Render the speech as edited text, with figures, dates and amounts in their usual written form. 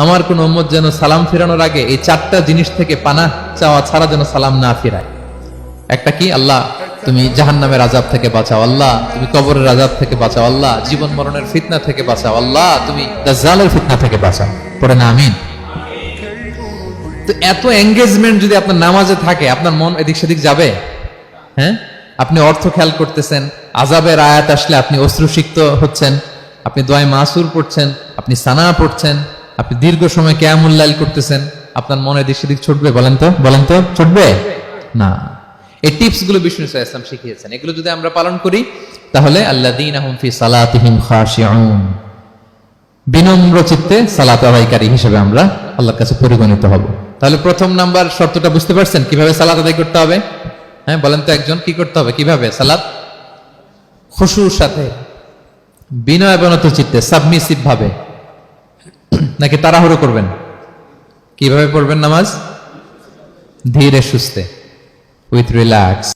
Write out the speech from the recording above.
আমার কোন উম্মত যেন সালাম ফেরানোর আগে এই চারটা জিনিস থেকে পানাহ চাওয়া ছাড়া যেন সালাম না ফিরায়। একটা কি? আল্লাহ তুমি জাহান্নামের আযাব থেকে বাঁচাও, আল্লাহ তুমি কবরের আযাব থেকে বাঁচাও, আল্লাহ জীবন মরণের ফিতনা থেকে বাঁচাও, আল্লাহ তুমি দাজ্জালের ফিতনা থেকে বাঁচাও। পড়ে না আমিন। তো এত এঙ্গেজমেন্ট যদি আপনার নামাজে থাকে, আপনার মন এদিক সেদিক যাবে? হ্যাঁ, আপনি অর্থ খেয়াল করতেছেন, আযাবের আয়াত আসলে আপনি অশ্রুসিক্ত হচ্ছেন, আপনি দোয়ায়ে মাসুর পড়ছেন, আপনি সানা পড়ছেন, আপনি দীর্ঘ সময় কিয়ামুল লাইল করতেছেন, আপনার মনে এদিক সেদিক ছুটবে? বলেন তো ছুটবে না। এই টিপস গুলো বিষ্ণু সাল্লাল্লাহু আলাইহি ওয়াসাল্লাম শিখিয়েছেন। এগুলো যদি আমরা পালন করি তাহলে আল্লাযীনা হুম ফি সালাতিহিম খাশিউন, বিনম্র চিত্তে সালাত আদায়কারী হিসেবে আমরা আল্লাহর কাছে পরিগণিত হব। তাহলে প্রথম নাম্বার শর্তটা বুঝতে পারছেন কিভাবে সালাত আদায় করতে হবে? হ্যাঁ, বলেন তো একজন, কি করতে হবে? কিভাবে সালাত? খুশুর সাথে, বিনয় বিনত চিত্তে, সাবমিসিভ ভাবে, নাকি তাড়াহুড়ো করবেন? কিভাবে পড়বেন নামাজ? ধীরে সুস্থে, উইথ রিল্যাক্স।